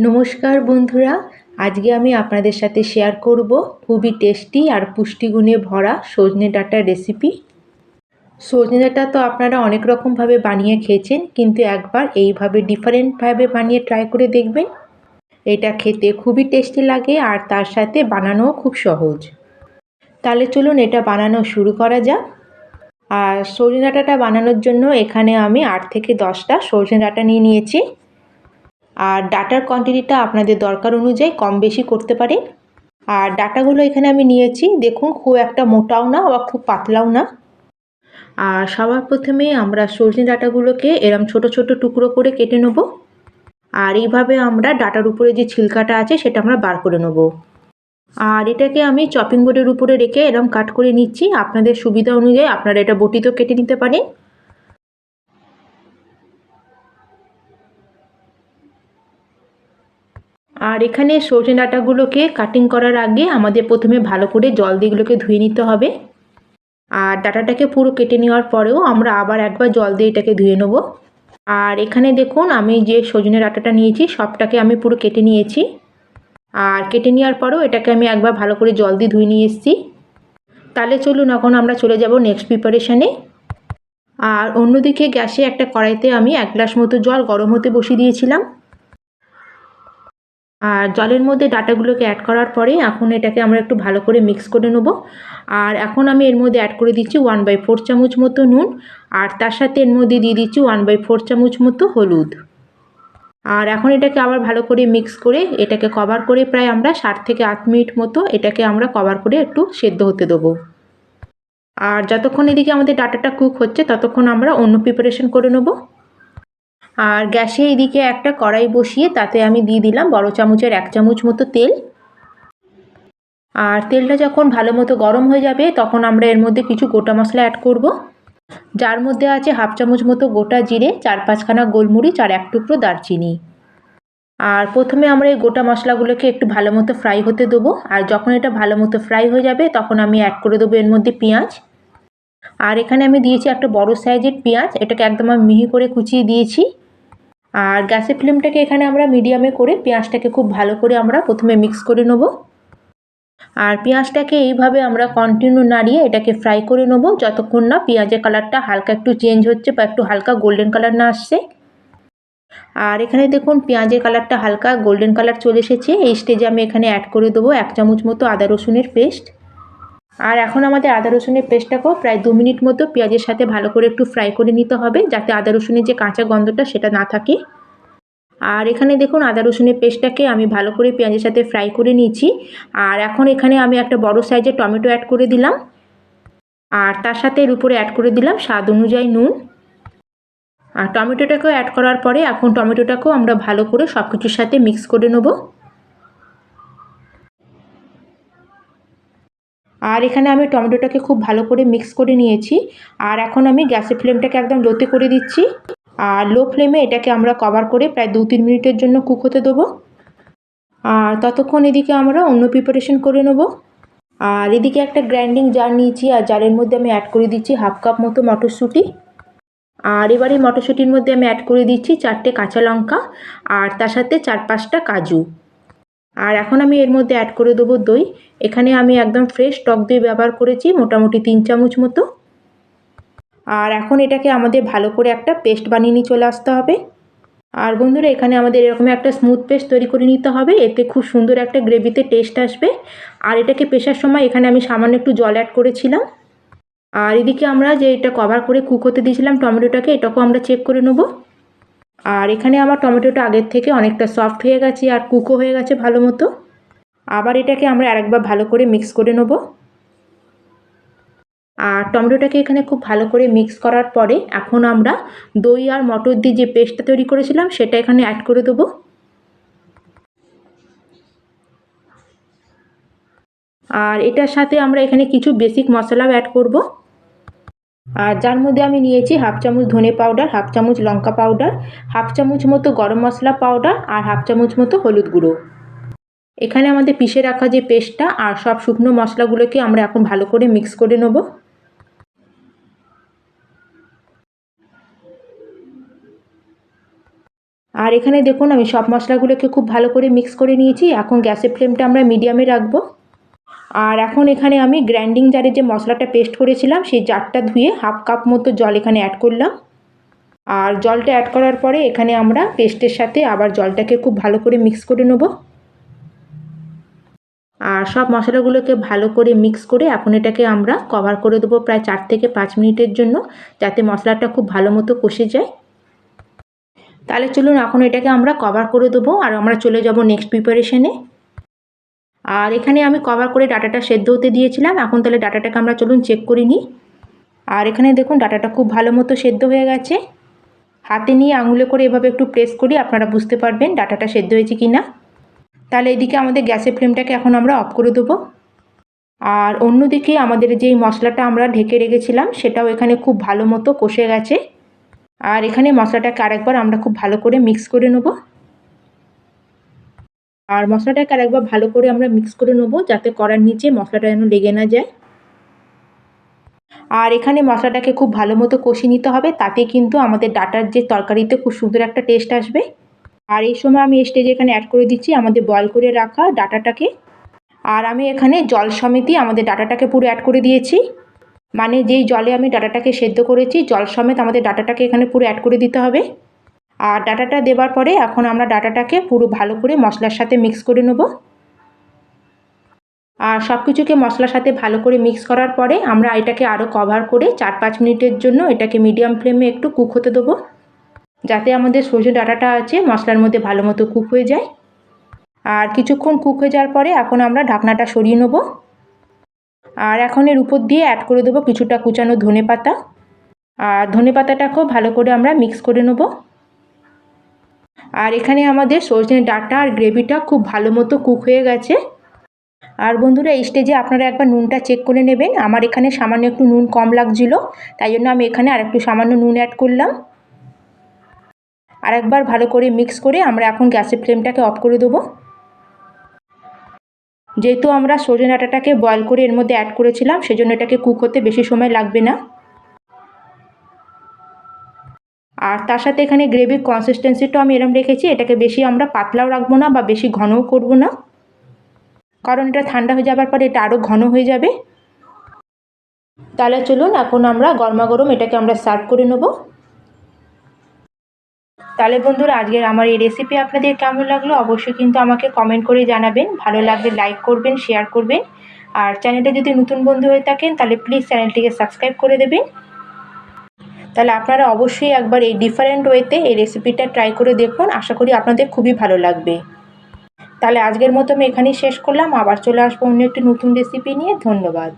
নমস্কার বন্ধুরা, আজকে আমি আপনাদের সাথে শেয়ার করব খুবই টেস্টি আর পুষ্টিগুণে ভরা সজনে ডাঁটার রেসিপি। সজনে ডাঁটা তো আপনারা অনেক রকমভাবে বানিয়ে খেয়েছেন, কিন্তু একবার এইভাবে ডিফারেন্টভাবে বানিয়ে ট্রাই করে দেখবেন। এটা খেতে খুবই টেস্টি লাগে আর তার সাথে বানানোও খুব সহজ। তাহলে চলুন এটা বানানো শুরু করা যাক। আর সজনে ডাঁটাটা বানানোর জন্য এখানে আমি 8 থেকে 10টা সজনে ডাঁটা নিয়ে নিয়েছি। আর ডাঁটার কোয়ান্টিটিটা আপনাদের দরকার অনুযায়ী কম বেশি করতে পারেন। আর ডাঁটাগুলো এখানে আমি নিয়েছি, দেখুন খুব একটা মোটাও না বা খুব পাতলাও না। আর সবার প্রথমে আমরা সজনে ডাঁটাগুলোকে এরম ছোট ছোট টুকরো করে কেটে নেব। আর এইভাবে আমরা ডাঁটার উপরে যে ছিলকাটা আছে সেটা আমরা বার করে নেব। আর এটাকে আমি চপিং বোর্ডের উপরে রেখে এরম কাট করে নিচ্ছি। আপনাদের সুবিধা অনুযায়ী আপনারা এটা বটিতেও কেটে নিতে পারেন। আর এখানে সজনে ডাঁটাগুলোকে কাটিং করার আগে আমাদের প্রথমে ভালো করে জল দিয়ে এগুলোকে ধুয়ে নিতে হবে। আর ডাঁটাটাকে পুরো কেটে নেওয়ার পরেও আমরা আবার একবার জল দিয়ে এটাকে ধুয়ে নেব। আর এখানে দেখুন আমি যে সজনে ডাঁটাটা নিয়েছি সবটাকে আমি পুরো কেটে নিয়েছি। আর কেটে নেওয়ার পরেও এটাকে আমি একবার ভালো করে জল দিয়ে ধুয়ে নিয়ে এসেছি। তাহলে চলুন এখন আমরা চলে যাব নেক্সট প্রিপারেশানে। আর অন্যদিকে গ্যাসে একটা কড়াইতে আমি 1 গ্লাস মতো জল গরম হতে বসিয়ে দিয়েছিলাম। আর জলের মধ্যে ডাঁটাগুলোকে অ্যাড করার পরে এখন এটাকে আমরা একটু ভালো করে মিক্স করে নেব। আর এখন আমি এর মধ্যে অ্যাড করে দিচ্ছি 1/4 চামচ মতো নুন। আর তার সাথে এর মধ্যে দিয়ে দিচ্ছি 1/4 চামচ মতো হলুদ। আর এখন এটাকে আবার ভালো করে মিক্স করে এটাকে কভার করে প্রায় আমরা 7 থেকে 8 মিনিট মতো এটাকে আমরা কভার করে একটু সেদ্ধ হতে দেবো। আর যতক্ষণ এদিকে আমাদের ডাঁটাটা কুক হচ্ছে ততক্ষণ আমরা অন্য প্রিপারেশন করে নেব। আর গ্যাসে এদিকে একটা কড়াই বসিয়ে তাতে আমি দিয়ে দিলাম বড় চামচের 1 চামচ মতো তেল। আর তেলটা যখন ভালো মতো গরম হয়ে যাবে তখন আমরা এর মধ্যে কিছু গোটা মশলা অ্যাড করব, যার মধ্যে আছে 1/2 চামচ মতো গোটা জিরে, 4-5খানা গোলমরিচ আর 1 টুকরো দারচিনি। আর প্রথমে আমরা এই গোটা মশলাগুলোকে একটু ভালো মতো ফ্রাই হতে দেবো। আর যখন এটা ভালো মতো ফ্রাই হয়ে যাবে তখন আমি অ্যাড করে দেবো এর মধ্যে পেঁয়াজ। আর এখানে আমি দিয়েছি একটা বড় সাইজের পেঁয়াজ, এটাকে একদম আমি মিহি করে কুচিয়ে দিয়েছি। আর গ্যাসের ফ্লেমটাকে এখানে আমরা মিডিয়ামে করে পেঁয়াজটাকে খুব ভালো করে আমরা প্রথমে মিক্স করে নেব। আর পেঁয়াজটাকে এইভাবে আমরা কন্টিনিউ নাড়িয়ে এটাকে ফ্রাই করে নেব যতক্ষণ না পেঁয়াজের কালারটা হালকা একটু চেঞ্জ হচ্ছে বা একটু হালকা গোল্ডেন কালার না আসছে। আর এখানে দেখুন পেঁয়াজের কালারটা হালকা গোল্ডেন কালার চলে এসেছে। এই স্টেজে আমি এখানে অ্যাড করে দেবো 1 চামচ মতো আদা রসুনের পেস্ট। আর এখন আমাদের আদা রসুনের পেস্টটাকেও প্রায় 2 মিনিট মতো পেঁয়াজের সাথে ভালো করে একটু ফ্রাই করে নিতে হবে, যাতে আদা রসুনের যে কাঁচা গন্ধটা সেটা না থাকে। আর এখানে দেখুন আদা রসুনের পেস্টটাকে আমি ভালো করে পেঁয়াজের সাথে ফ্রাই করে নিয়েছি। আর এখন এখানে আমি একটা বড় সাইজের টমেটো অ্যাড করে দিলাম। আর তার সাথে এর উপরে অ্যাড করে দিলাম স্বাদ অনুযায়ী নুন। আর টমেটোটাকেও অ্যাড করার পরে এখন টমেটোটাকেও আমরা ভালো করে সব কিছুর সাথে মিক্স করে নেব। আর এখানে আমি টমেটোটাকে খুব ভালো করে মিক্স করে নিয়েছি। আর এখন আমি গ্যাসের ফ্লেমটাকে একদম লোতে করে দিচ্ছি। আর লো ফ্লেমে এটাকে আমরা কভার করে প্রায় 2-3 মিনিটের জন্য কুক হতে দেবো। আর ততক্ষণ এদিকে আমরা অন্য প্রিপারেশন করে নেব। আর এদিকে একটা গ্রাইন্ডিং জার নিয়েছি, আর জারের মধ্যে আমি অ্যাড করে দিচ্ছি 1/2 কাপ মতো মটরশুঁটি। আর এবারে মটরশুঁটির মধ্যে আমি অ্যাড করে দিচ্ছি 4টে কাঁচা লঙ্কা আর তার সাথে 4-5টা কাজু। আর এখন আমি এর মধ্যে অ্যাড করে দেবো দই। এখানে আমি একদম ফ্রেশ টক দই ব্যবহার করেছি মোটামুটি 3 চামচ মতো। আর এখন এটাকে আমাদের ভালো করে একটা পেস্ট বানিয়ে নিয়ে চলে আসতে হবে। আর বন্ধুরা এখানে আমাদের এরকম একটা স্মুথ পেস্ট তৈরি করে নিতে হবে, এতে খুব সুন্দর একটা গ্রেভিতে টেস্ট আসবে। আর এটাকে পেশার সময় এখানে আমি সামান্য একটু জল অ্যাড করেছিলাম। আর এদিকে আমরা যে এটা কভার করে কুক হতে দিয়েছিলাম টমেটোটাকে, এটাকেও আমরা চেক করে নেব। আর এখানে আমার টমেটোটা আগের থেকে অনেকটা সফট হয়ে গেছে আর কুকও হয়ে গেছে ভালো মতো। আবার এটাকে আমরা আরেকবার ভালো করে মিক্স করে নেব। আর টমেটোটাকে এখানে খুব ভালো করে মিক্স করার পরে এখন আমরা দই আর মটর দিয়ে যে পেস্টটা তৈরি করেছিলাম সেটা এখানে অ্যাড করে দেবো। আর এটার সাথে আমরা এখানে কিছু বেসিক মশলাও অ্যাড করব। আর যার মধ্যে আমি নিয়েছি 1/2 চামচ ধনে পাউডার, 1/2 চামচ লঙ্কা পাউডার, 1/2 চামচ মতো গরম মশলা পাউডার আর 1/2 চামচ মতো হলুদ গুঁড়ো। এখানে আমাদের পিষে রাখা যে পেস্টটা আর সব শুকনো মশলাগুলোকে আমরা এখন ভালো করে মিক্স করে নেব। আর এখানে দেখুন আমি সব মশলাগুলোকে খুব ভালো করে মিক্স করে নিয়েছি। এখন গ্যাসের ফ্লেমটা আমরা মিডিয়ামে রাখবো। আর এখন এখানে আমি গ্রাইন্ডিং জারে যে মশলাটা পেস্ট করেছিলাম সেই জারটা ধুয়ে হাফ কাপ মতো জল এখানে অ্যাড করলাম। আর জলটা অ্যাড করার পরে এখানে আমরা পেস্টের সাথে আবার জলটাকে খুব ভালো করে মিক্স করে নেব। আর সব মশলাগুলোকে ভালো করে মিক্স করে এখন এটাকে আমরা কভার করে দেবো প্রায় 4 থেকে 5 মিনিটের জন্য, যাতে মশলাটা খুব ভালো মতো কষে যায়। তাহলে চলুন এখন এটাকে আমরা কভার করে দেবো আর আমরা চলে যাব নেক্সট প্রিপারেশনে। আর এখানে আমি কভার করে ডাটাটা সেদ্ধ হতে দিয়েছিলাম। এখন তাহলে ডাটাটাকে আমরা চলুন চেক করে নিই। আর এখানে দেখুন ডাটাটা খুব ভালো মতো সেদ্ধ হয়ে গেছে। হাতে নিয়ে আঙুলে করে এভাবে একটু প্রেস করি, আপনারা বুঝতে পারবেন ডাটাটা সেদ্ধ হয়েছে কি না। তাহলে এদিকে আমাদের গ্যাসের ফ্লেমটাকে এখন আমরা অফ করে দেবো। আর অন্যদিকে আমাদের যেই মশলাটা আমরা ঢেকে রেখেছিলাম সেটাও এখানে খুব ভালো মতো কষে গেছে। আর এখানে মশলাটাকে আরেকবার আমরা খুব ভালো করে মিক্স করে নেব। আর মশলাটাকে আরেকবার ভালো করে আমরা মিক্স করে নেব, যাতে কড়ার নিচে মশলাটা যেন লেগে না যায়। আর এখানে মশলাটাকে খুব ভালো মতো কষিয়ে নিতে হবে, তাতে কিন্তু আমাদের ডাটার যে তরকারিতে খুব সুন্দর একটা টেস্ট আসবে। আর এই সময় আমি স্টেজে এখানে অ্যাড করে দিচ্ছি আমাদের বয়েল করে রাখা ডাটাটাকে। আর আমি এখানে জল সমেতই আমাদের ডাটাটাকে পুরো অ্যাড করে দিয়েছি। মানে যেই জলে আমি ডাটাটাকে সেদ্ধ করেছি জল সমেত আমাদের ডাটাটাকে এখানে পুরো অ্যাড করে দিতে হবে। আর ডাটাটা দেওয়ার পরে এখন আমরা ডাটাটাকে পুরো ভালো করে মশলার সাথে মিক্স করে নেব। আর সব কিছুকে মশলার সাথে ভালো করে মিক্স করার পরে আমরা এটাকে আরও কভার করে 4-5 মিনিটের জন্য এটাকে মিডিয়াম ফ্লেমে একটু কুক হতে দেবো, যাতে আমাদের সজনে ডাঁটাটা আছে মশলার মধ্যে ভালো মতো কুক হয়ে যায়। আর কিছুক্ষণ কুক হয়ে যাওয়ার পরে এখন আমরা ঢাকনাটা সরিয়ে নেব। আর এখন এর উপর দিয়ে অ্যাড করে দেবো কিছুটা কুচানো ধনেপাতা। আর ধনেপাতাটাকেও ভালো করে আমরা মিক্স করে নেব। আর এখানে আমাদের সজনে ডাঁটা আর গ্রেভিটা খুব ভালো মতো কুক হয়ে গেছে। আর বন্ধুরা এই স্টেজে আপনারা একবার নুনটা চেক করে নেবেন। আমার এখানে সামান্য একটু নুন কম লাগছিল, তাই জন্য আমি এখানে আরেকটু সামান্য নুন অ্যাড করলাম। আর একবার ভালো করে মিক্স করে আমরা এখন গ্যাসের ফ্লেমটাকে অফ করে দেবো। যেহেতু আমরা সজনে ডাঁটাটাকে বয়েল করে এর মধ্যে অ্যাড করেছিলাম সেজন্য এটাকে কুক হতে বেশি সময় লাগবে না। আর তার সাথে এখানে গ্রেভির কনসিস্টেন্সিটাও আমি এরম রেখেছি, এটাকে বেশি আমরা পাতলাও রাখবো না বা বেশি ঘনও করব না, কারণ এটা ঠান্ডা হয়ে যাবার পরে এটা আরও ঘন হয়ে যাবে। তাহলে চলুন এখন আমরা গরমা গরম এটাকে আমরা সার্ভ করে নেব। তাহলে বন্ধুরা আজকের আমার এই রেসিপি আপনাদের কেমন লাগলো অবশ্যই কিন্তু আমাকে কমেন্ট করে জানাবেন। ভালো লাগলে লাইক করবেন, শেয়ার করবেন। আর চ্যানেলটা যদি নতুন বন্ধু হয়ে থাকেন তাহলে প্লিজ চ্যানেলটিকে সাবস্ক্রাইব করে দেবেন। তাহলে আপনারা অবশ্যই একবার এই ডিফারেন্ট ওয়েতে এই রেসিপিটা ট্রাই করে দেখুন, আশা করি আপনাদের খুবই ভালো লাগবে। তাহলে আজকের মতো আমি এখানেই শেষ করলাম, আবার চলে আসবো অন্য একটি নতুন রেসিপি নিয়ে। ধন্যবাদ।